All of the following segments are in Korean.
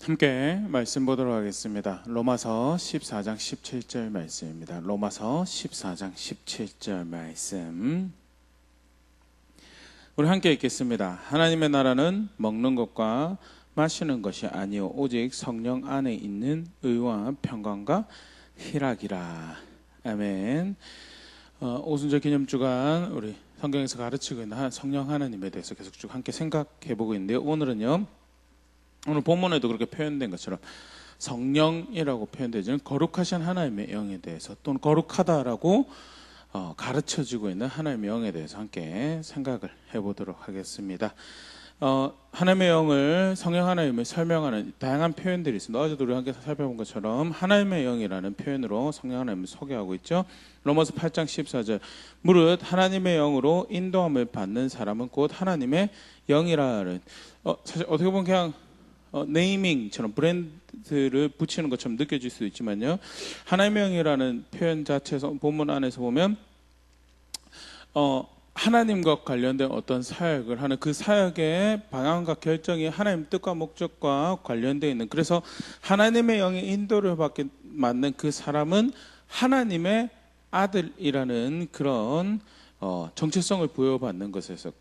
함께 말씀 보도록 하겠습니다. 로마서 14장 17절 말씀입니다. 로마서 14장 17절 말씀 우리 함께 읽겠습니다. 하나님의 나라는 먹는 것과 마시는 것이 아니요 오직 성령 안에 있는 의와 평강과 희락이라. 아멘. 오순절 기념주간 우리 성경에서 가르치고 있는 성령 하나님에 대해서 계속 쭉 함께 생각해 보고 있는데요. 오늘 본문에도 그렇게 표현된 것처럼 성령이라고 표현되지는 거룩하신 하나님의 영에 대해서 또는 거룩하다라고 가르쳐지고 있는 하나님의 영에 대해서 함께 생각을 해보도록 하겠습니다. 하나님의 영을 성령 하나님을 설명하는 다양한 표현들이 있습니다. 어제도 우리 함께 살펴본 것처럼 하나님의 영이라는 표현으로 성령 하나님을 소개하고 있죠. 로마서 8장 14절 무릇 하나님의 영으로 인도함을 받는 사람은 곧 하나님의 영이라는 사실 어떻게 보면 그냥 네이밍처럼 브랜드를 붙이는 것처럼 느껴질 수도 있지만요, 하나님의 영이라는 표현 자체에서 본문 안에서 보면 하나님과 관련된 어떤 사역을 하는 그 사역의 방향과 결정이 하나님 뜻과 목적과 관련되어 있는, 그래서 하나님의 영의 인도를 받게 맞는 그 사람은 하나님의 아들이라는 그런 정체성을 부여받는 것에서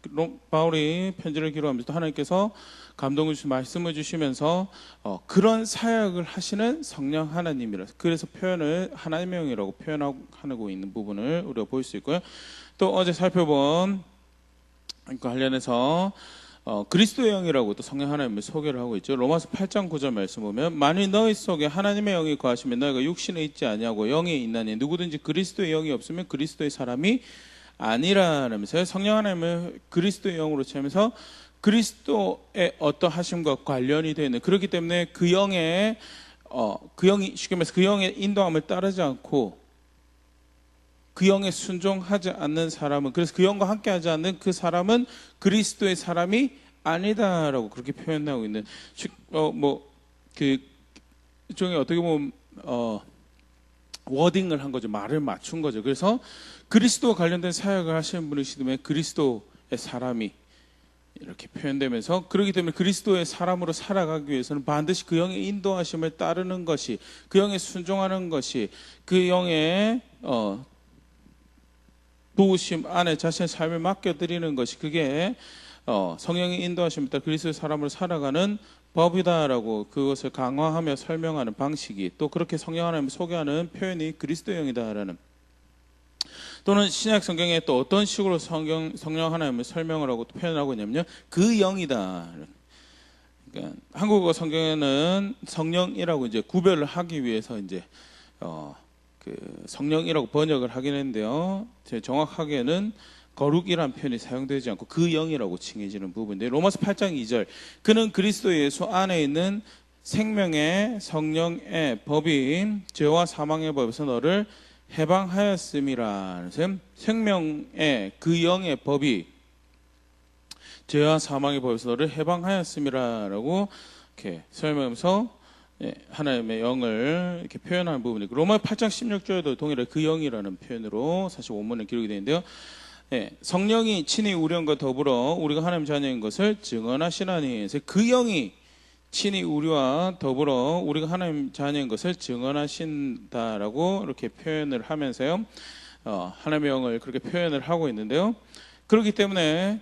바울이 편지를 기록하면서 하나님께서 감동을 주시 말씀을 주시면서 그런 사역을 하시는 성령 하나님이라, 그래서 표현을 하나님의 영이라고 표현하고 있는 부분을 우리가 볼 수 있고요. 또 어제 살펴본 관련해서 그리스도의 영이라고 또 성령 하나님을 소개를 하고 있죠. 로마서 8장 9절 말씀 보면 만일 너희 속에 하나님의 영이 거하시면 너희가 육신에 있지 아니하고 영에 있나니 누구든지 그리스도의 영이 없으면 그리스도의 사람이 아니라면서요. 성령 하나님을 그리스도의 영으로 채우면서 그리스도의 어떠하심과 관련이 되는, 그렇기 때문에 그 영이 쉽게 말해서 그 영의 인도함을 따르지 않고 그 영에 순종하지 않는 사람은, 그래서 그 영과 함께하지 않는 그 사람은 그리스도의 사람이 아니다라고 그렇게 표현하고 있는, 그 일종의 어떻게 보면 워딩을 한 거죠. 말을 맞춘 거죠. 그래서 그리스도와 관련된 사역을 하시는 분이시면 그리스도의 사람이 이렇게 표현되면서, 그렇기 때문에 그리스도의 사람으로 살아가기 위해서는 반드시 그 영의 인도하심을 따르는 것이, 그 영에 순종하는 것이, 그 영의 도우심 안에 자신의 삶을 맡겨드리는 것이, 그게 성령의 인도하심을 따라 그리스도의 사람으로 살아가는 법이다라고 그것을 강화하며 설명하는 방식이, 또 그렇게 성령 하나님을 소개하는 표현이 그리스도의 영이다라는, 또는 신약 성경에 또 어떤 식으로 성령 하나님을 설명을 하고 또 표현하고 있냐면요, 그 영이다. 그러니까 한국어 성경에는 성령이라고 이제 구별을 하기 위해서 이제 그 성령이라고 번역을 하긴 했는데요, 정확하게는 거룩이란 표현이 사용되지 않고 그 영이라고 칭해지는 부분인데, 로마서 8장 2절 그는 그리스도 예수 안에 있는 생명의 성령의 법인 죄와 사망의 법에서 너를 해방하였음이라. 생명의 그 영의 법이 죄와 사망의 법에서 너를 해방하였음이라라고 이렇게 설명하면서 하나님의 영을 이렇게 표현하는 부분이고, 로마 8장 16절에도 동일하게 그 영이라는 표현으로 사실 원문에 기록이 되어 있는데요, 성령이 친히 우리 영과 더불어 우리가 하나님 자녀인 것을 증언하시나니, 그 영이 친히 우리와 더불어 우리가 하나님 자녀인 것을 증언하신다라고 이렇게 표현을 하면서요, 하나님의 영을 그렇게 표현을 하고 있는데요, 그렇기 때문에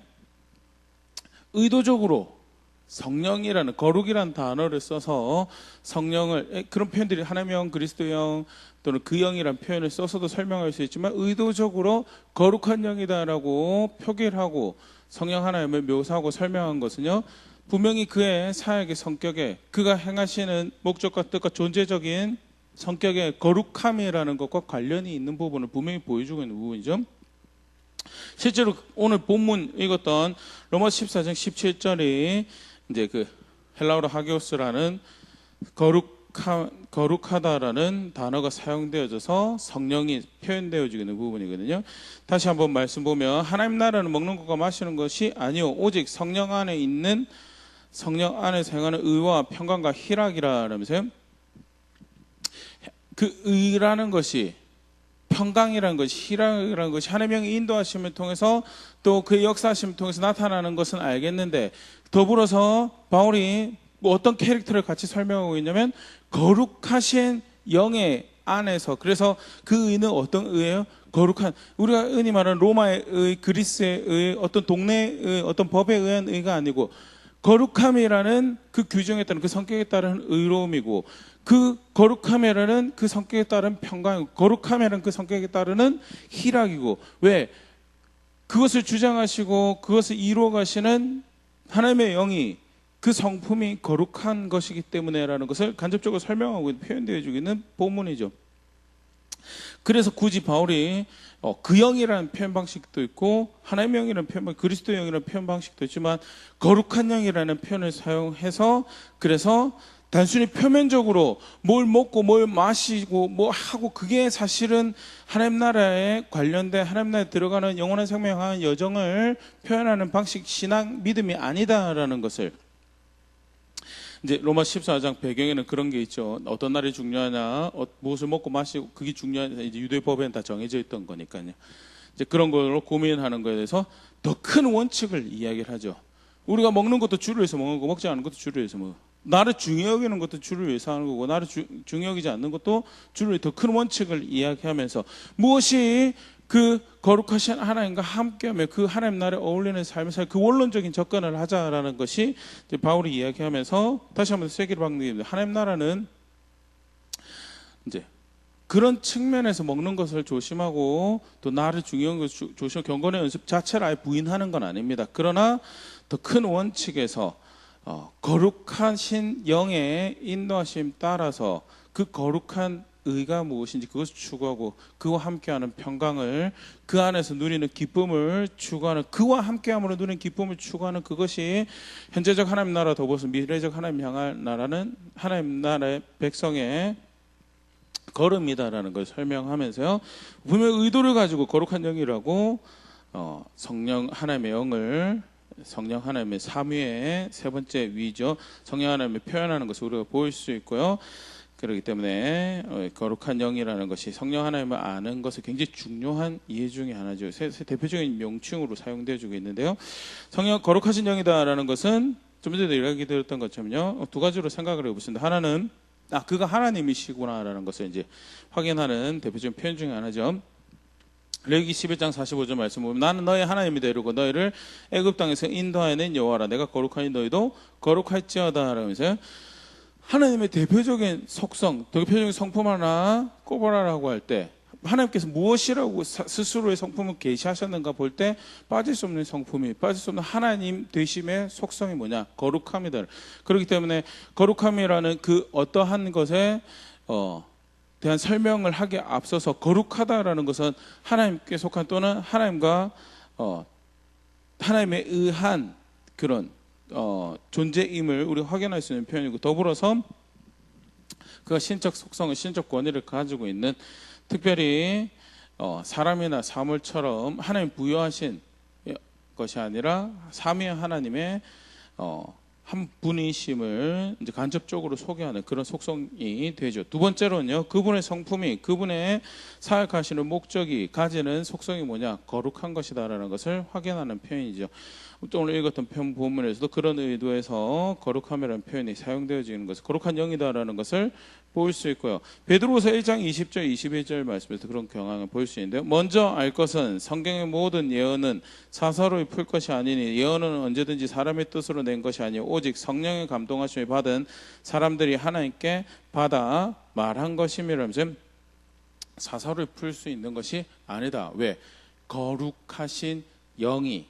의도적으로 성령이라는 거룩이라는 단어를 써서 성령을, 그런 표현들이 하나님의 영, 그리스도의 영 또는 그 영이라는 표현을 써서도 설명할 수 있지만, 의도적으로 거룩한 영이다라고 표기를 하고 성령 하나님을 묘사하고 설명한 것은요, 분명히 그의 사역의 성격에, 그가 행하시는 목적과 뜻과 존재적인 성격의 거룩함이라는 것과 관련이 있는 부분을 분명히 보여주고 있는 부분이죠. 실제로 오늘 본문 읽었던 로마서 14장 17절이 이제 그 헬라어로 하기오스라는 거룩하다라는 단어가 사용되어져서 성령이 표현되어지고 있는 부분이거든요. 다시 한번 말씀 보면 하나님 나라는 먹는 것과 마시는 것이 아니요 오직 성령 안에 있는, 성령 안에서 행하는 의와 평강과 희락이라면서요. 그 의라는 것이, 평강이라는 것이, 희락이라는 것이 하나님의 영의 인도하심을 통해서 또 그의 역사하심을 통해서 나타나는 것은 알겠는데, 더불어서 바울이 뭐 어떤 캐릭터를 같이 설명하고 있냐면 거룩하신 영의 안에서, 그래서 그 의는 어떤 의예요? 거룩한, 우리가 흔히 말하는 로마의 의, 그리스의 의, 어떤 동네의 의, 어떤 법에 의한 의가 아니고 거룩함이라는 그 규정에 따른 그 성격에 따른 의로움이고, 그 거룩함이라는 그 성격에 따른 평강이고, 거룩함이라는 그 성격에 따르는 희락이고, 왜? 그것을 주장하시고 그것을 이루어 가시는 하나님의 영이, 그 성품이 거룩한 것이기 때문에라는 것을 간접적으로 설명하고 표현되어 주고 있는 본문이죠. 그래서 굳이 바울이 그 영이라는 표현 방식도 있고 하나님의 영이라는 표현 방식, 그리스도의 영이라는 표현 방식도 있지만 거룩한 영이라는 표현을 사용해서, 그래서 단순히 표면적으로 뭘 먹고 뭘 마시고 뭐 하고, 그게 사실은 하나님 나라에 관련된, 하나님 나라에 들어가는 영원한 생명을 향한 여정을 표현하는 방식, 신앙, 믿음이 아니다라는 것을, 이제 로마 14장 배경에는 그런 게 있죠. 어떤 날이 중요하냐, 무엇을 먹고 마시고, 그게 중요하냐, 이제 유대법에는 다 정해져 있던 거니까요. 이제 그런 걸로 고민하는 거에 대해서 더 큰 원칙을 이야기를 하죠. 우리가 먹는 것도 주를 위해서 먹는 거고, 먹지 않는 것도 주를 위해서 먹고, 나를 중요히 여기는 것도 주를 위해서 하는 거고, 나를 중요히 여기지 않는 것도 주를 위해, 더 큰 원칙을 이야기하면서 무엇이 그 거룩하신 하나님과 함께하며 그 하나님 나라에 어울리는 삶을 살, 그 원론적인 접근을 하자라는 것이 이제 바울이 이야기하면서 다시 한번 세계를 바꾸는, 하나님 나라는 이제 그런 측면에서 먹는 것을 조심하고 또 나를 중요한 것을 조심하고 경건의 연습 자체를 아예 부인하는 건 아닙니다. 그러나 더 큰 원칙에서 거룩하신 영의 인도하심 따라서 그 거룩한 의가 무엇인지 그것을 추구하고, 그와 함께하는 평강을, 그 안에서 누리는 기쁨을 추구하는, 그와 함께함으로 누리는 기쁨을 추구하는, 그것이 현재적 하나님 나라 더불어서 미래적 하나님 향할 나라는 하나님 나라의 백성의 걸음이다라는 걸 설명하면서요, 분명 의도를 가지고 거룩한 영이라고 성령 하나님의 영을, 성령 하나님의 삼위의 세 번째 위죠. 성령 하나님을 표현하는 것을 우리가 보일 수 있고요. 그렇기 때문에 거룩한 영이라는 것이 성령 하나님을 아는 것은 굉장히 중요한 이해 중에 하나죠. 대표적인 명칭으로 사용되어지고 있는데요. 성령 거룩하신 영이다라는 것은 좀 전에 이야기 드렸던 것처럼요, 두 가지로 생각을 해보겠습니다. 하나는 그가 하나님이시구나라는 것을 이제 확인하는 대표적인 표현 중에 하나죠. 레위기 11장 45절 말씀 보면, 나는 너의 하나님이 되려고 너희를 애굽 땅에서 인도하여낸 여호와라, 내가 거룩하니 너희도 거룩할지어다 라면서요, 하나님의 대표적인 속성, 대표적인 성품 하나 꼽아라라고 할 때 하나님께서 무엇이라고 스스로의 성품을 계시하셨는가 볼 때 빠질 수 없는 성품이, 빠질 수 없는 하나님 되심의 속성이 뭐냐? 거룩함이다. 그렇기 때문에 거룩함이라는 그 어떠한 것에 대한 설명을 하기에 앞서서, 거룩하다라는 것은 하나님께 속한 또는 하나님과 하나님에 의한 그런 존재임을 우리가 확인할 수 있는 표현이고, 더불어서 그가 신적 속성을, 신적 권위를 가지고 있는, 특별히 사람이나 사물처럼 하나님 부여하신 것이 아니라 삼위의 하나님의 한 분이심을 이제 간접적으로 소개하는 그런 속성이 되죠. 두 번째로는요, 그분의 성품이, 그분의 사역하시는 목적이 가지는 속성이 뭐냐? 거룩한 것이다라는 것을 확인하는 표현이죠. 또 오늘 읽었던 본문에서도 그런 의도에서 거룩함이라는 표현이 사용되어지는 것을, 거룩한 영이다라는 것을 볼 수 있고요. 베드로후서 1장 20절 21절 말씀에서 그런 경향을 볼 수 있는데요. 먼저 알 것은 성경의 모든 예언은 사사로이 풀 것이 아니니 예언은 언제든지 사람의 뜻으로 낸 것이 아니요 오직 성령의 감동하심을 받은 사람들이 하나님께 받아 말한 것임이라면서 사사로이 풀 수 있는 것이 아니다. 왜? 거룩하신 영이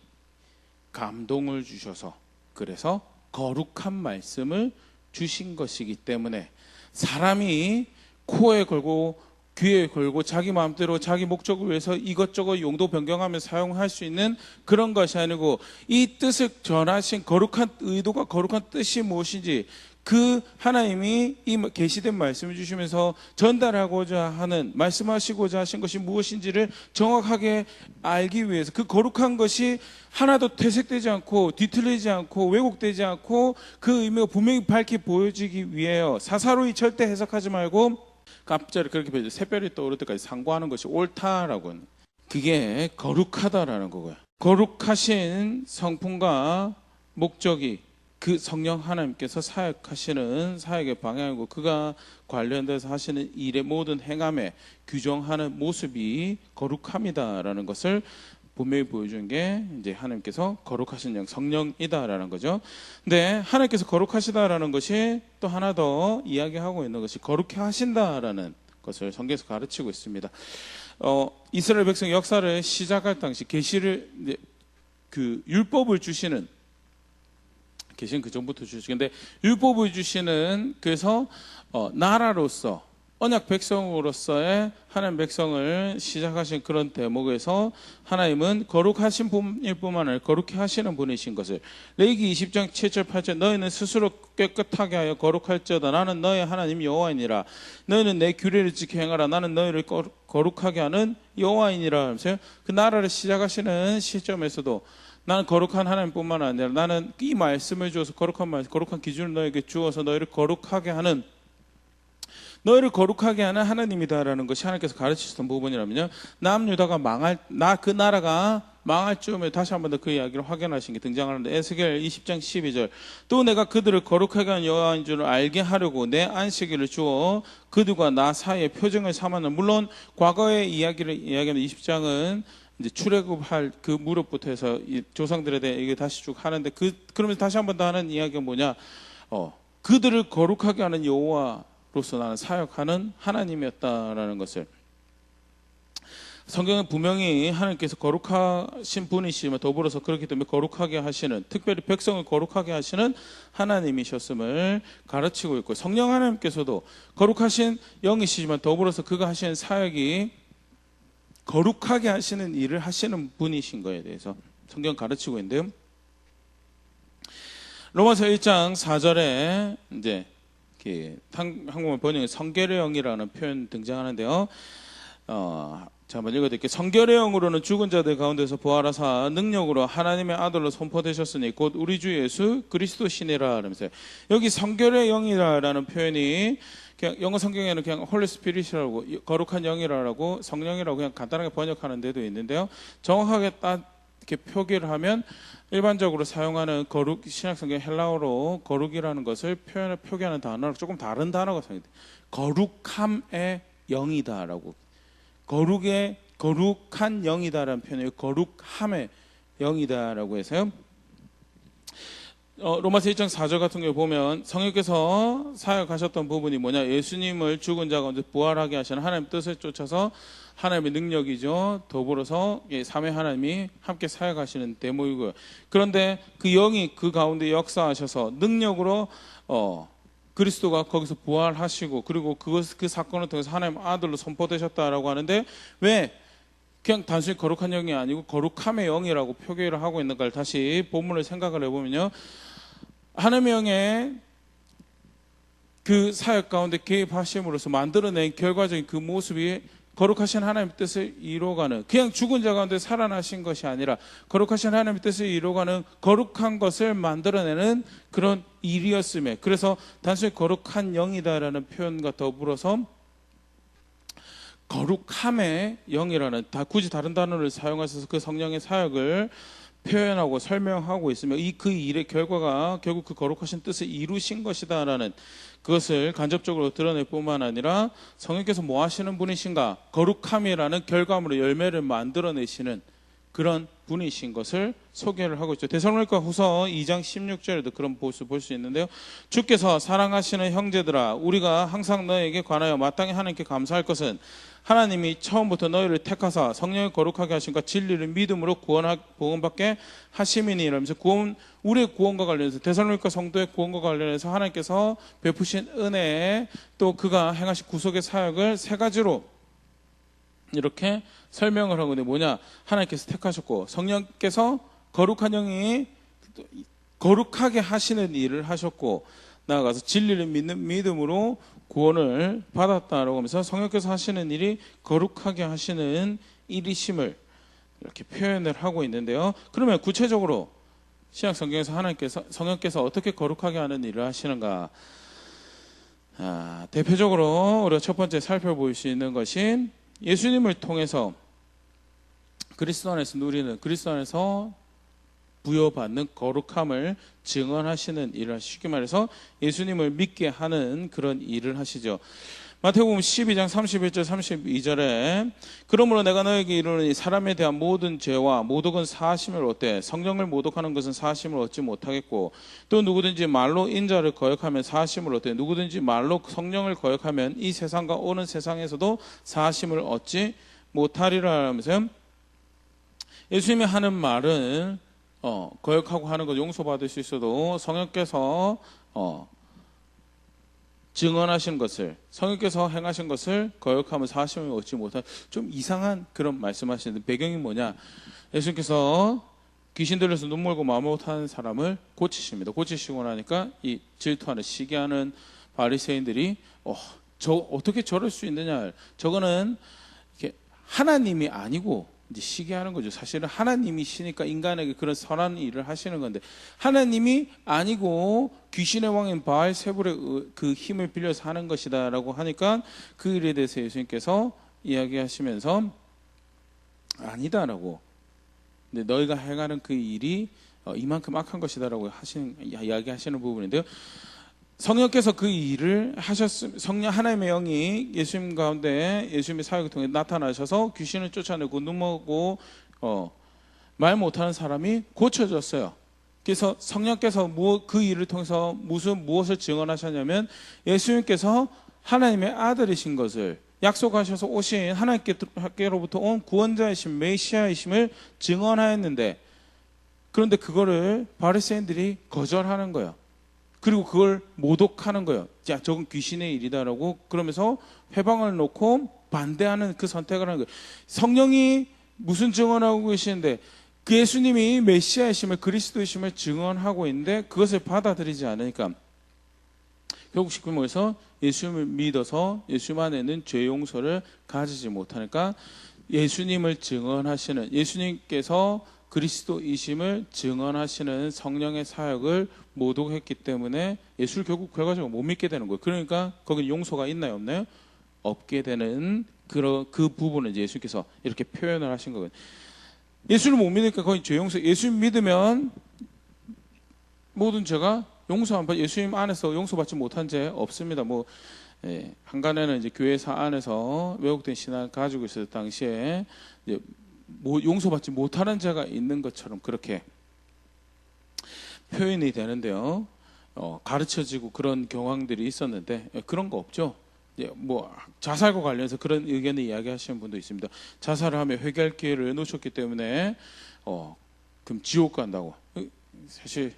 감동을 주셔서, 그래서 거룩한 말씀을 주신 것이기 때문에 사람이 코에 걸고 귀에 걸고 자기 마음대로 자기 목적을 위해서 이것저것 용도 변경하며 사용할 수 있는 그런 것이 아니고, 이 뜻을 전하신 거룩한 의도가, 거룩한 뜻이 무엇인지, 그 하나님이 이 계시된 말씀을 주시면서 전달하고자 하는, 말씀하시고자 하신 것이 무엇인지를 정확하게 알기 위해서, 그 거룩한 것이 하나도 퇴색되지 않고 뒤틀리지 않고 왜곡되지 않고 그 의미가 분명히 밝게 보여지기 위해요. 사사로이 절대 해석하지 말고 갑자기 그렇게 보여요. 새별이 떠오를 때까지 상고하는 것이 옳다라고 하는, 그게 거룩하다라는 거고요. 거룩하신 성품과 목적이 그 성령 하나님께서 사역하시는 사역의 방향이고 그가 관련돼서 하시는 일의 모든 행함에 규정하는 모습이 거룩함이다라는 것을 분명히 보여준 게 이제 하나님께서 거룩하신 영 성령이다라는 거죠. 근데 하나님께서 거룩하시다라는 것이 또 하나 더 이야기하고 있는 것이 거룩해 하신다라는 것을 성경에서 가르치고 있습니다. 이스라엘 백성 역사를 시작할 당시 계시를 그 율법을 주시는 계시는 그 전부터 주시는데 율법을 주시는 그래서 나라로서 언약 백성으로서의 하나님 백성을 시작하신 그런 대목에서 하나님은 거룩하신 분일 뿐만 아니라 거룩해 하시는 분이신 것을 레위기 20장 7절 8절 너희는 스스로 깨끗하게 하여 거룩할지어다 나는 너희 하나님 여호와이니라 너희는 내 규례를 지켜 행하라 나는 너희를 거룩하게 하는 여호와이니라 하면서 그 나라를 시작하시는 시점에서도 나는 거룩한 하나님뿐만 아니라 나는 이 말씀을 주어서 거룩한 기준을 너에게 주어서 너희를 거룩하게 하는 하나님이다라는 것이 하나님께서 가르치셨던 부분이라면요. 남유다가 그 나라가 망할 즈음에 다시 한 번 더 그 이야기를 확인하신 게 등장하는데 에스겔 20장 12절 또 내가 그들을 거룩하게 하는 여호와인 줄을 알게 하려고 내 안식일을 주어 그들과 나 사이에 표징을 삼았는 물론 과거의 이야기를 이야기하는 20장은 이제 출애굽할 그 무렵부터 해서 이 조상들에 대해 이게 다시 쭉 하는데 그러면서 다시 한 번 더 하는 이야기가 뭐냐? 그들을 거룩하게 하는 여호와로서 나는 사역하는 하나님이었다라는 것을 성경은 분명히 하나님께서 거룩하신 분이시지만 더불어서 그렇기 때문에 거룩하게 하시는 특별히 백성을 거룩하게 하시는 하나님이셨음을 가르치고 있고 성령 하나님께서도 거룩하신 영이시지만 더불어서 그가 하시는 사역이 거룩하게 하시는 일을 하시는 분이신 거에 대해서 성경 가르치고 있는데요. 로마서 1장 4절에 이제 한국말 번역에 성결의 영이라는 표현 등장하는데요. 자, 한번 읽어드릴게요. 성결의 영으로는 죽은 자들 가운데서 부활하사 능력으로 하나님의 아들로 선포되셨으니 곧 우리 주 예수 그리스도시니라 하면서요. 여기 성결의 영이라는 표현이 그냥 영어 성경에는 그냥 홀리 스피릿이라고 거룩한 영이라고 성령이라고 그냥 간단하게 번역하는 데도 있는데요. 정확하게 딱 이렇게 표기를 하면 일반적으로 사용하는 거룩 신약 성경 헬라어로 거룩이라는 것을 표기하는 단어랑 조금 다른 단어가 사용돼요. 거룩함의 영이다라고 거룩한 영이다라는 표현이에요. 거룩함의 영이다라고 해서요. 로마서 1장 4절 같은 경우 보면 성령께서 사역하셨던 부분이 뭐냐? 예수님을 죽은 자 가운데 부활하게 하시는 하나님 뜻을 쫓아서 하나님의 능력이죠. 더불어서 삼위 하나님이 함께 사역하시는 대목이고요. 그런데 그 영이 그 가운데 역사하셔서 능력으로 그리스도가 거기서 부활하시고 그리고 그 사건을 통해서 하나님 아들로 선포되셨다라고 하는데 왜 그냥 단순히 거룩한 영이 아니고 거룩함의 영이라고 표기를 하고 있는가를 다시 본문을 생각을 해보면요. 하나님의 영의 그 사역 가운데 개입하심으로써 만들어낸 결과적인 그 모습이 거룩하신 하나님의 뜻을 이루어가는 그냥 죽은 자 가운데 살아나신 것이 아니라 거룩하신 하나님의 뜻을 이루어가는 거룩한 것을 만들어내는 그런 일이었음에 그래서 단순히 거룩한 영이다라는 표현과 더불어서 거룩함의 영이라는 굳이 다른 단어를 사용하셔서 그 성령의 사역을 표현하고 설명하고 있으며 그 일의 결과가 결국 그 거룩하신 뜻을 이루신 것이다라는 그것을 간접적으로 드러낼 뿐만 아니라 성령께서 뭐 하시는 분이신가? 거룩함이라는 결과물의 열매를 만들어내시는 그런 분이신 것을 소개를 하고 있죠. 데살로니가 후서 2장 16절에도 그런 모습을 볼 수 있는데요. 주께서 사랑하시는 형제들아 우리가 항상 너에게 관하여 마땅히 하나님께 감사할 것은 하나님이 처음부터 너희를 택하사 성령을 거룩하게 하신과 진리를 믿음으로 구원받게 하심이니 이러면서 우리의 구원과 관련해서 데살로니가 성도의 구원과 관련해서 하나님께서 베푸신 은혜에 또 그가 행하신 구속의 사역을 세 가지로 이렇게 설명을 하고 있는데 뭐냐? 하나님께서 택하셨고 성령께서 거룩한 영이 거룩하게 하시는 일을 하셨고 나아가서 진리를 믿는 믿음으로 구원을 받았다라고 하면서 성령께서 하시는 일이 거룩하게 하시는 일이심을 이렇게 표현을 하고 있는데요. 그러면 구체적으로 신약 성경에서 성령께서 어떻게 거룩하게 하는 일을 하시는가? 대표적으로 우리가 첫 번째 살펴볼 수 있는 것이 예수님을 통해서 그리스도 안에서 누리는 그리스도 안에서 부여받는 거룩함을 증언하시는 일을, 쉽게 말해서 예수님을 믿게 하는 그런 일을 하시죠. 마태복음 12장 31절 32절에 그러므로 내가 너에게 이르노니 사람에 대한 모든 죄와 모독은 사하심을 얻되 성령을 모독하는 것은 사하심을 얻지 못하겠고 또 누구든지 말로 인자를 거역하면 사하심을 얻되 누구든지 말로 성령을 거역하면 이 세상과 오는 세상에서도 사하심을 얻지 못하리라 하면서 예수님이 하는 말은 거역하고 하는 것 용서받을 수 있어도 성령께서 증언하신 것을, 성령께서 행하신 것을 거역하면 사하심을 얻지 못한, 좀 이상한 그런 말씀하시는데 배경이 뭐냐? 예수님께서 귀신 들려서 눈 멀고 말 못하는 사람을 고치십니다. 고치시고 나니까 이 질투하는 시기하는 바리새인들이 저 어떻게 저럴 수 있느냐? 저거는 이렇게 하나님이 아니고 이제 시기하는 거죠. 사실은 하나님이시니까 인간에게 그런 선한 일을 하시는 건데 하나님이 아니고 귀신의 왕인 바알세불의 그 힘을 빌려서 하는 것이다라고 하니까 그 일에 대해서 예수님께서 이야기하시면서 아니다라고, 근데 너희가 행하는 그 일이 이만큼 악한 것이다라고 이야기하시는 부분인데요. 성령께서 그 일을 성령 하나님의 영이 예수님 가운데 예수님의 사역을 통해 나타나셔서 귀신을 쫓아내고 눈먹고 말 못하는 사람이 고쳐졌어요. 그래서 성령께서 그 일을 통해서 무엇을 증언하셨냐면 예수님께서 하나님의 아들이신 것을 약속하셔서 오신 하나님께로부터 온 구원자이신 메시아이심을 증언하였는데 그런데 그거를 바리새인들이 거절하는 거예요. 그리고 그걸 모독하는 거예요. 야, 저건 귀신의 일이다라고 그러면서 회방을 놓고 반대하는 그 선택을 하는 거예요. 성령이 무슨 증언하고 계시는데 그 예수님이 메시아이심을 그리스도이심을 증언하고 있는데 그것을 받아들이지 않으니까 결국 쉽게 말해서 예수님을 믿어서 예수님 안에는 죄 용서를 가지지 못하니까 예수님을 증언하시는, 예수님께서 그리스도이심을 증언하시는 성령의 사역을 모독했기 때문에 예수를 결국 결과적으로 못 믿게 되는 거예요. 그러니까 거기 용서가 있나요, 없나요? 없게 되는 그 부분을 이제 예수님께서 이렇게 표현을 하신 거거든요. 예수를 못 믿으니까 거의 죄 용서, 예수님 믿으면 모든 죄가 용서 안 받, 예수님 안에서 용서받지 못한 죄 없습니다. 한간에는 이제 교회사 안에서 왜곡된 신앙을 가지고 있을 당시에 이제 용서받지 못하는 죄가 있는 것처럼 그렇게 표현이 되는데요. 가르쳐지고 그런 경황들이 있었는데 그런 거 없죠. 자살과 관련해서 그런 의견을 이야기하시는 분도 있습니다. 자살을 하면 회개할 기회를 놓쳤기 때문에 그럼 지옥 간다고. 사실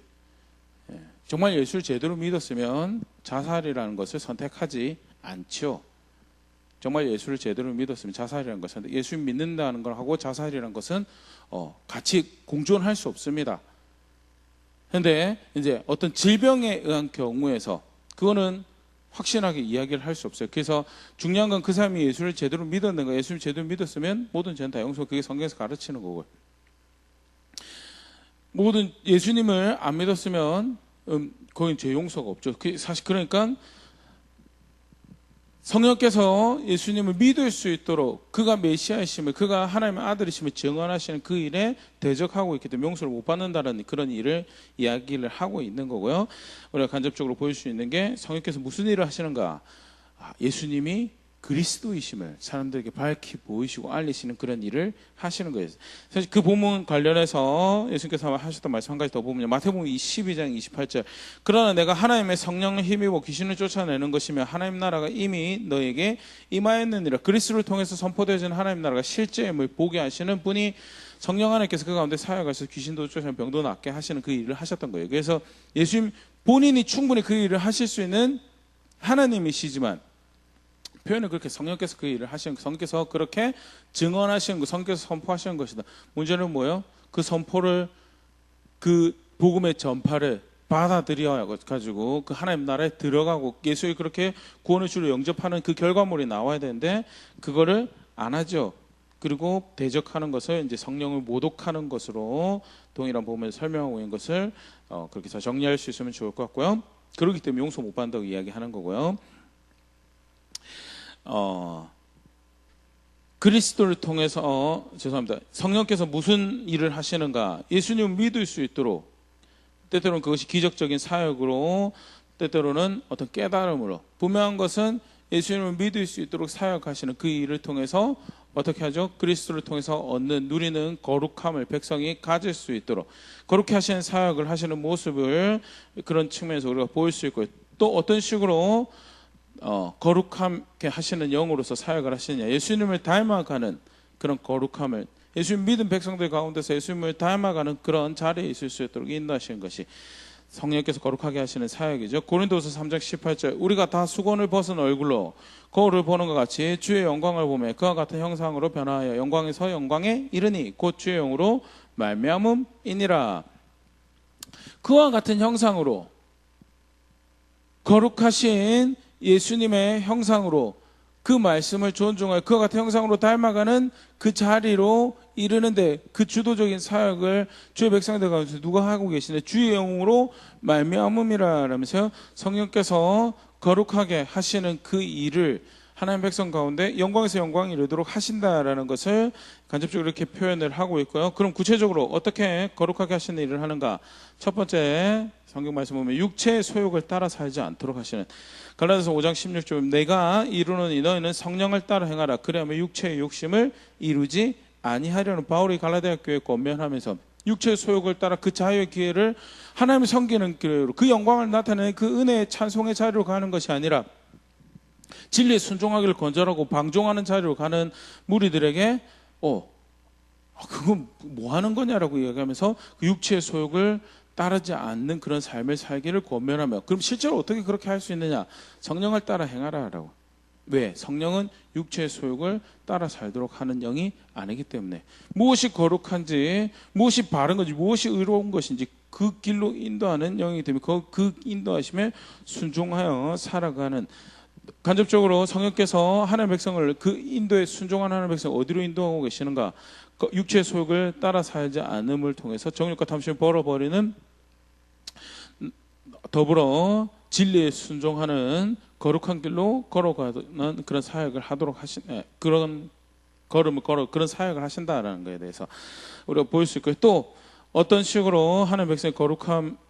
정말 예수를 제대로 믿었으면 자살이라는 것을 선택하지 않죠. 정말 예수를 제대로 믿었으면 자살이라는 것은, 예수 믿는다는 걸 하고 자살이라는 것은 같이 공존할 수 없습니다. 그런데 이제 어떤 질병에 의한 경우에서 그거는 확신하게 이야기를 할 수 없어요. 그래서 중요한 건 그 사람이 예수를 제대로 믿었는가, 예수를 제대로 믿었으면 모든 죄는 다 용서, 그게 성경에서 가르치는 거고요. 모든 예수님을 안 믿었으면 거긴 죄 용서가 없죠. 사실 그러니까 성령께서 예수님을 믿을 수 있도록 그가 메시아이심을, 그가 하나님의 아들이심을 증언하시는 그 일에 대적하고 있기 때문에 용서를 못 받는다는 그런 일을 이야기를 하고 있는 거고요. 우리가 간접적으로 보일 수 있는 게 성령께서 무슨 일을 하시는가? 예수님이 그리스도이심을 사람들에게 밝히 보이시고 알리시는 그런 일을 하시는 거예요. 사실 그 본문 관련해서 예수님께서 하셨던 말씀 한 가지 더 보면 마태복음 12장 28절 그러나 내가 하나님의 성령을 힘입어 귀신을 쫓아내는 것이며 하나님 나라가 이미 너에게 임하였느니라. 그리스도를 통해서 선포되어지는 하나님 나라가 실제임을 보게 하시는 분이 성령 하나님께서 그 가운데 사역하셔서 귀신도 쫓아내고 병도 낫게 하시는 그 일을 하셨던 거예요. 그래서 예수님 본인이 충분히 그 일을 하실 수 있는 하나님이시지만 표현을 그렇게 성령께서 그 일을 하시는, 성령께서 그렇게 증언하시는 거, 성령께서 선포하시는 것이다. 문제는 뭐예요? 그 선포를, 그 복음의 전파를 받아들여 가지고 그 하나님 나라에 들어가고 예수의 그렇게 구원의 주로 영접하는 그 결과물이 나와야 되는데 그거를 안 하죠. 그리고 대적하는 것을 이제 성령을 모독하는 것으로 동일한 복음을 설명하고 있는 것을 그렇게 잘 정리할 수 있으면 좋을 것 같고요. 그렇기 때문에 용서 못 받는다고 이야기하는 거고요. 그리스도를 통해서 죄송합니다. 성령께서 무슨 일을 하시는가? 예수님을 믿을 수 있도록 때때로는 그것이 기적적인 사역으로 때때로는 어떤 깨달음으로 분명한 것은 예수님을 믿을 수 있도록 사역하시는 그 일을 통해서 어떻게 하죠? 그리스도를 통해서 얻는 누리는 거룩함을 백성이 가질 수 있도록 그렇게 하시는 사역을 하시는 모습을 그런 측면에서 우리가 보일 수 있고 또 어떤 식으로 거룩하게 하시는 영으로서 사역을 하시느냐 예수님을 닮아가는 그런 거룩함을 예수님 믿은 백성들 가운데서 예수님을 닮아가는 그런 자리에 있을 수 있도록 인도하시는 것이 성령께서 거룩하게 하시는 사역이죠. 고린도서 3장 18절 우리가 다 수건을 벗은 얼굴로 거울을 보는 것 같이 주의 영광을 보며 그와 같은 형상으로 변화하여 영광에서 영광에 이르니 곧 주의 영으로 말미암음이니라. 그와 같은 형상으로 거룩하신 예수님의 형상으로 그 말씀을 존중하여 그와 같은 형상으로 닮아가는 그 자리로 이르는데 그 주도적인 사역을 주의 백성들 가운데 누가 하고 계시는데 주의 영으로 말미암음이라 라면서요. 성령께서 거룩하게 하시는 그 일을 하나님 백성 가운데 영광에서 영광이 이르도록 하신다라는 것을 간접적으로 이렇게 표현을 하고 있고요. 그럼 구체적으로 어떻게 거룩하게 하시는 일을 하는가? 첫 번째 성경 말씀 보면 육체의 소욕을 따라 살지 않도록 하시는 갈라디아서 5장 16절 내가 이루노니 너희는 성령을 따라 행하라 그리하면 육체의 욕심을 이루지 아니하려는 바울이 갈라디아 교회에 권면하면서 육체의 소욕을 따라 그 자유의 기회를 하나님을 섬기는 기회로 그 영광을 나타내는 그 은혜의 찬송의 자리로 가는 것이 아니라 진리에 순종하기를 건전하고 방종하는 자리로 가는 무리들에게 그건 뭐 하는 거냐라고 이야기하면서 그 육체의 소욕을 따르지 않는 그런 삶을 살기를 권면하며 그럼 실제로 어떻게 그렇게 할 수 있느냐? 성령을 따라 행하라라고. 왜? 성령은 육체의 소욕을 따라 살도록 하는 영이 아니기 때문에 무엇이 거룩한지 무엇이 바른 건지 무엇이 의로운 것인지 그 길로 인도하는 영이기 때문에 그 인도하심에 순종하여 살아가는 간접적으로 성령께서 하나님의 백성을 그 인도에 순종하는 하나님의 백성을 어디로 인도하고 계시는가? 육체의 소욕을 따라 살지 않음을 통해서 정욕과 탐심을 벌어버리는 더불어 진리에 순종하는 거룩한 길로 걸어가는 그런 사역을 하도록 그런 걸음을 걸어 그런 사역을 하신다라는 것에 대해서 우리가 보일 수 있고요. 또 어떤 식으로 하나님의 백성이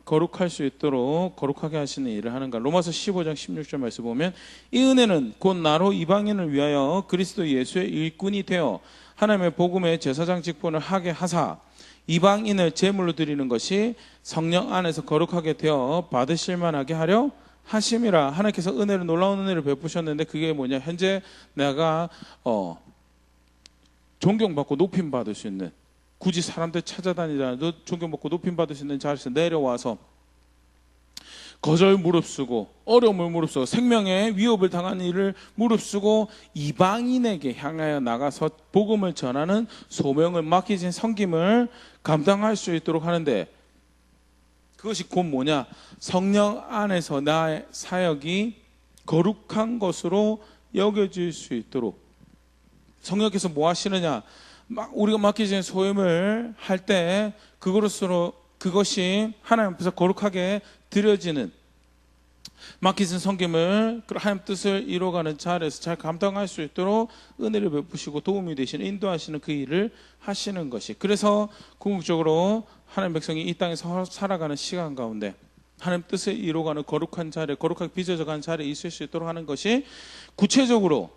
거룩할 수 있도록 거룩하게 하시는 일을 하는가? 로마서 15장 16절 말씀 보면 이 은혜는 곧 나로 이방인을 위하여 그리스도 예수의 일꾼이 되어 하나님의 복음의 제사장 직분을 하게 하사 이방인을 제물로 드리는 것이 성령 안에서 거룩하게 되어 받으실 만하게 하려 하심이라. 하나님께서 놀라운 은혜를 베푸셨는데 그게 뭐냐? 현재 내가 존경받고 높임받을 수 있는 굳이 사람들 찾아다니지 않아도 존경받고 높임받을 수 있는 자리에서 내려와서 거절 무릅쓰고 어려움을 무릅쓰고 생명의 위협을 당한 일을 무릅쓰고 이방인에게 향하여 나가서 복음을 전하는 소명을 맡기신 섬김을 감당할 수 있도록 하는데 그것이 곧 뭐냐? 성령 안에서 나의 사역이 거룩한 것으로 여겨질 수 있도록 성령께서 뭐 하시느냐? 우리가 맡기신 소임을 할 때 그것이 하나님 앞에서 거룩하게 드려지는 맡기신 섬김을 하나님 뜻을 이루어가는 자리에서 잘 감당할 수 있도록 은혜를 베푸시고 도움이 되시는 인도하시는 그 일을 하시는 것이 그래서 궁극적으로 하나님 백성이 이 땅에서 살아가는 시간 가운데 하나님 뜻을 이루어가는 거룩한 자리에 거룩하게 빚어져가는 자리에 있을 수 있도록 하는 것이 구체적으로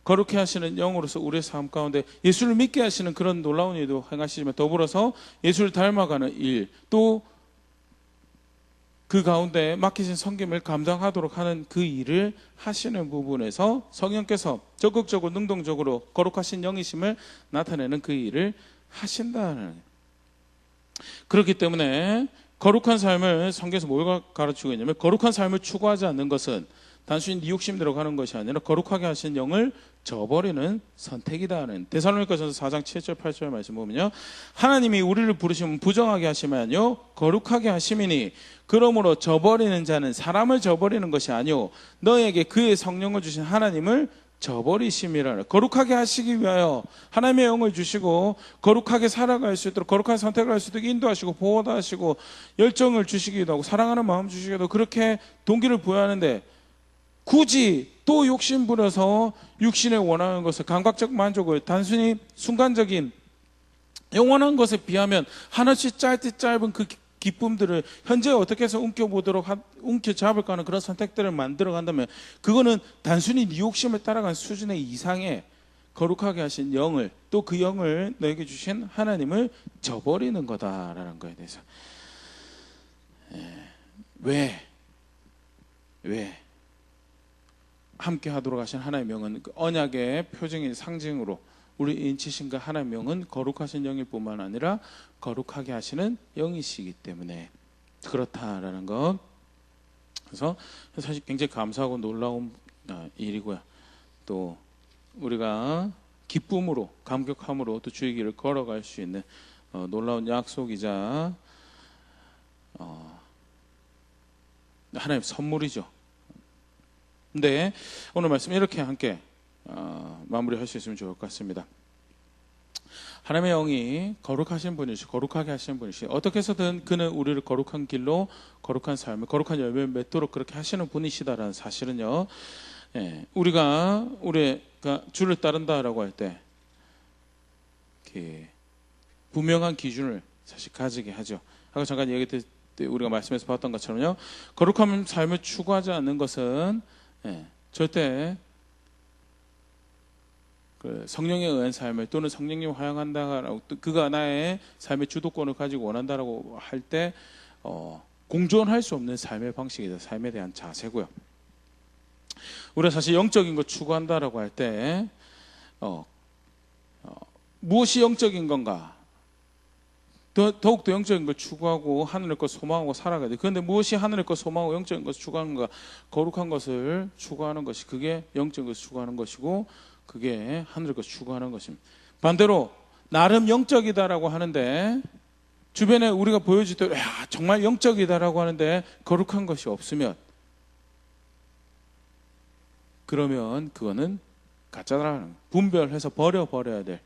거룩해 하시는 영으로서 우리의 삶 가운데 예수를 믿게 하시는 그런 놀라운 일도 행하시지만 더불어서 예수를 닮아가는 일 또 그 가운데 맡기신 섬김을 감당하도록 하는 그 일을 하시는 부분에서 성령께서 적극적으로 능동적으로 거룩하신 영이심을 나타내는 그 일을 하신다는 그렇기 때문에 거룩한 삶을 성경에서 뭘 가르치고 있냐면 거룩한 삶을 추구하지 않는 것은 단순히 네 욕심대로 가는 것이 아니라 거룩하게 하신 영을 저버리는 선택이다는 데살로니가전서 4장 7절 8절 말씀 보면요 하나님이 우리를 부르시면 부정하게 하시면요 거룩하게 하심이니 그러므로 저버리는 자는 사람을 저버리는 것이 아니오 너에게 그의 성령을 주신 하나님을 저버리심이라. 거룩하게 하시기 위하여 하나님의 영을 주시고 거룩하게 살아갈 수 있도록 거룩한 선택을 할 수 있도록 인도하시고 보호도 하시고 열정을 주시기도 하고 사랑하는 마음 주시기도 하고 그렇게 동기를 부여하는데 굳이 또 욕심 부려서 육신에 원하는 것을, 감각적 만족을 단순히 순간적인 영원한 것에 비하면 하나씩 짧은 그 기쁨들을 현재 어떻게 해서 움켜잡을까 하는 그런 선택들을 만들어 간다면, 그거는 단순히 네 욕심을 따라간 수준의 이상의 거룩하게 하신 영을, 또 그 영을 너에게 주신 하나님을 저버리는 거다라는 거에 대해서. 왜 함께 하도록 하신 하나님의 영은 그 언약의 표징인 상징으로 우리 인치신과 하나님의 영은 거룩하신 영일 뿐만 아니라 거룩하게 하시는 영이시기 때문에 그렇다라는 것. 그래서 사실 굉장히 감사하고 놀라운 일이고요. 또 우리가 기쁨으로, 감격함으로 또 주의 길을 걸어갈 수 있는 놀라운 약속이자 하나님의 선물이죠. 근데 오늘 말씀 이렇게 함께 마무리할 수 있으면 좋을 것 같습니다. 하나님의 영이 거룩하신 분이시, 거룩하게 하시는 분이시, 어떻게 해서든 그는 우리를 거룩한 길로, 거룩한 삶을, 거룩한 열매를 맺도록 그렇게 하시는 분이시다라는 사실은요, 우리가 주를 따른다라고 할 때 분명한 기준을 사실 가지게 하죠. 아까 잠깐 얘기했을 때 우리가 말씀에서 봤던 것처럼요, 거룩한 삶을 추구하지 않는 것은 절대 그 성령에 의한 삶을, 또는 성령님 화양한다라고, 그가 나의 삶의 주도권을 가지고 원한다라고 할 때 공존할 수 없는 삶의 방식이다. 삶에 대한 자세고요. 우리가 사실 영적인 것 추구한다라고 할 때 무엇이 영적인 건가? 더욱더 영적인 걸 추구하고 하늘의 것 소망하고 살아가야 돼. 그런데 무엇이 하늘의 것 소망하고 영적인 것을 추구하는가? 거룩한 것을 추구하는 것이, 그게 영적인 것을 추구하는 것이고, 그게 하늘의 것을 추구하는 것입니다. 반대로 나름 영적이다라고 하는데 주변에 우리가 보여줄 때 정말 영적이다라고 하는데 거룩한 것이 없으면, 그러면 그거는 가짜라는 거예요. 분별해서 버려야 될,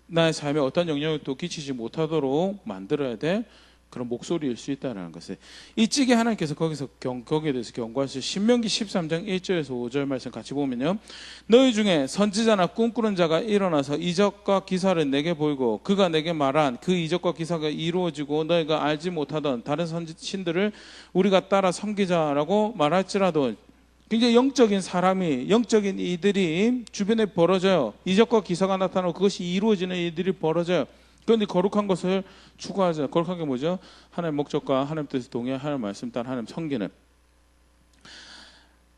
나의 삶에 어떤 영향을 또 끼치지 못하도록 만들어야 될 그런 목소리일 수 있다는 것을, 이찌게 하나님께서 거기에 대해서 경고하시죠. 신명기 13장 1절에서 5절 말씀 같이 보면요, 너희 중에 선지자나 꿈꾸는 자가 일어나서 이적과 기사를 내게 보이고 그가 내게 말한 그 이적과 기사가 이루어지고 너희가 알지 못하던 다른 신들을 우리가 따라 섬기자라고 말할지라도, 굉장히 영적인 사람이, 영적인 이들이 주변에 벌어져요. 이적과 기사가 나타나고 그것이 이루어지는 일들이 벌어져요. 그런데 거룩한 것을 추구하자. 거룩한 게 뭐죠? 하나님의 목적과 하나님 뜻에 동의해 하나님 말씀 따라 하나님 섬기는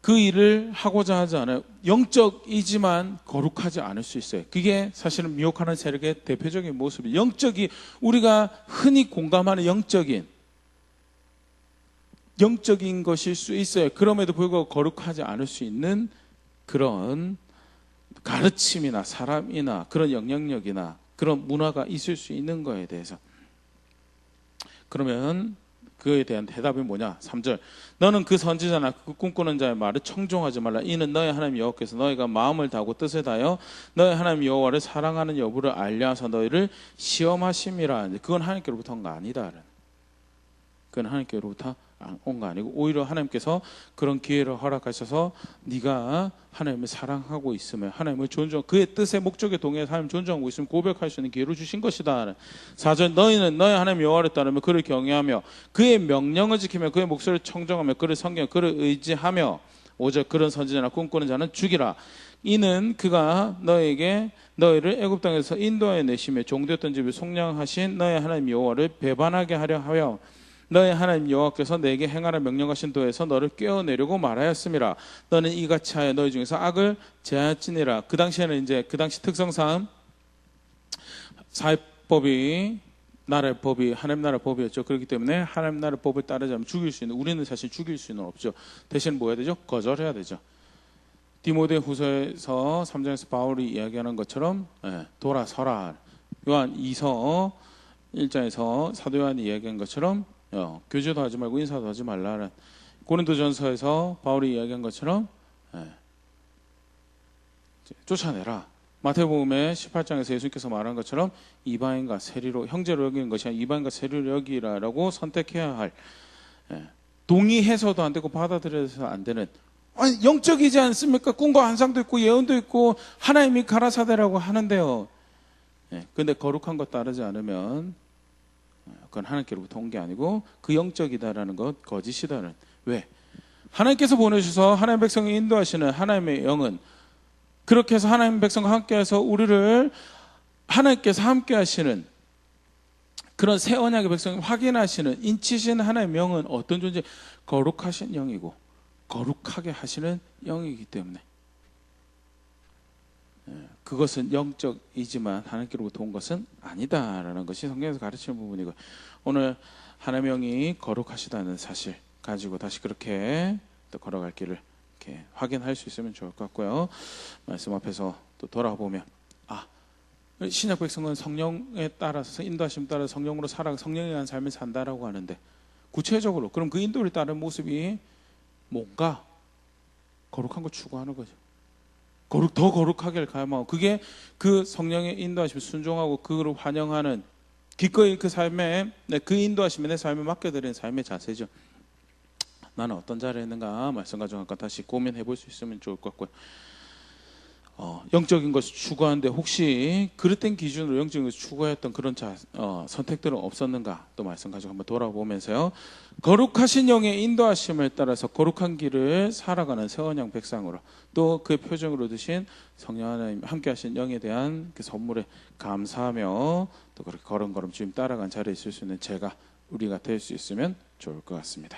그 일을 하고자 하지 않아요. 영적이지만 거룩하지 않을 수 있어요. 그게 사실은 미혹하는 세력의 대표적인 모습이에요. 영적이, 우리가 흔히 공감하는 영적인 것일 수 있어요. 그럼에도 불구하고 거룩하지 않을 수 있는 그런 가르침이나 사람이나 그런 영향력이나 그런 문화가 있을 수 있는 거에 대해서. 그러면 그에 대한 대답이 뭐냐? 3절, 너는 그 선지자나 그 꿈꾸는 자의 말을 청종하지 말라. 이는 너희 하나님 여호와께서 너희가 마음을 다하고 뜻을 다하여 너희 하나님 여호와를 사랑하는 여부를 알려 하사 너희를 시험하심이라. 그건 하나님께로부터 온 거 아니다. 그건 하나님께로부터 온 거 아니고, 오히려 하나님께서 그런 기회를 허락하셔서 네가 하나님을 사랑하고 있으면, 하나님을 존중, 그의 뜻의 목적에 동의해서 하나님을 존중하고 있으면 고백할 수 있는 기회를 주신 것이다. 4절, 너희는 너희 하나님 여호와를 따르며 그를 경외하며 그의 명령을 지키며 그의 목소리를 청정하며 그를 섬기며 그를 의지하며. 5절, 그런 선지자나 꿈꾸는 자는 죽이라. 이는 그가 너희를 애굽 땅에서 인도하여 내시며 종되었던 집을 속량하신 너희 하나님 여호와를 배반하게 하려 하여 너의 하나님 여호와께서 내게 행하라 명령하신 도에서 너를 꿰어내려고 말하였음이라. 너는 이같이 하여 너희 중에서 악을 제하였지니라. 그 당시에는 그 당시 특성상 사회법이, 나라의 법이 하나님 나라의 법이었죠. 그렇기 때문에 하나님 나라의 법을 따르지 않으면 죽일 수 있는, 우리는 사실 죽일 수는 없죠. 대신 뭐 해야 되죠? 거절해야 되죠. 디모데 후서에서 3장에서 바울이 이야기하는 것처럼 돌아서라. 요한 2서 1장에서 사도 요한이 이야기한 것처럼 교제도 하지 말고 인사도 하지 말라는, 고린도전서에서 바울이 이야기한 것처럼 쫓아내라. 마태복음의 18장에서 예수님께서 말한 것처럼 이방인과 세리로, 형제로 여기는 것이 아니라 이방인과 세리로 여기라라고 선택해야 할, 동의해서도 안 되고 받아들여서 안 되는 아니, 영적이지 않습니까? 꿈과 환상도 있고 예언도 있고 하나님이 가라사대라고 하는데요. 근데 거룩한 것 따르지 않으면 그건 하나님께로부터 온 게 아니고 그 영적이다라는 것 거짓이다는. 왜? 하나님께서 보내셔서 하나님 백성을 인도하시는 하나님의 영은 그렇게 해서 하나님 백성과 함께해서 우리를 하나님께서 함께하시는 그런 새 언약의 백성을 확인하시는 인치신 하나님의 영은 어떤 존재? 거룩하신 영이고 거룩하게 하시는 영이기 때문에 그것은 영적이지만 하나님께로부터 온 것은 아니다라는 것이 성경에서 가르치는 부분이고, 오늘 하나님의 영이 거룩하시다는 사실 가지고 다시 그렇게 또 걸어갈 길을 이렇게 확인할 수 있으면 좋을 것 같고요. 말씀 앞에서 또 돌아보면 신약 백성은 성령에 따라서 인도하심 따라 성령으로 살아 성령에 의한 삶을 산다라고 하는데, 구체적으로 그럼 그 인도를 따른 모습이 뭔가 거룩한 걸 추구하는 거죠. 더 거룩하게 갈망하고, 그게 그 성령의 인도하심 순종하고 그걸 환영하는 기꺼이 그 삶에 그 인도하심에 내 삶을 맡겨드리는 삶의 자세죠. 나는 어떤 자리에 있는가 말씀 가지고 다시 고민해 볼 수 있으면 좋을 것 같고요. 영적인 것을 추구하는데 혹시 그릇된 기준으로 영적인 것을 추구했던 그런 선택들은 없었는가 또 말씀 가지고 한번 돌아보면서요. 거룩하신 영의 인도하심을 따라서 거룩한 길을 살아가는 새 언약 백성으로, 또 그 표정으로 드신 성령 하나님 함께 하신 영에 대한 그 선물에 감사하며 또 그렇게 걸음걸음 주님 따라간 자리에 있을 수 있는 우리가 될 수 있으면 좋을 것 같습니다.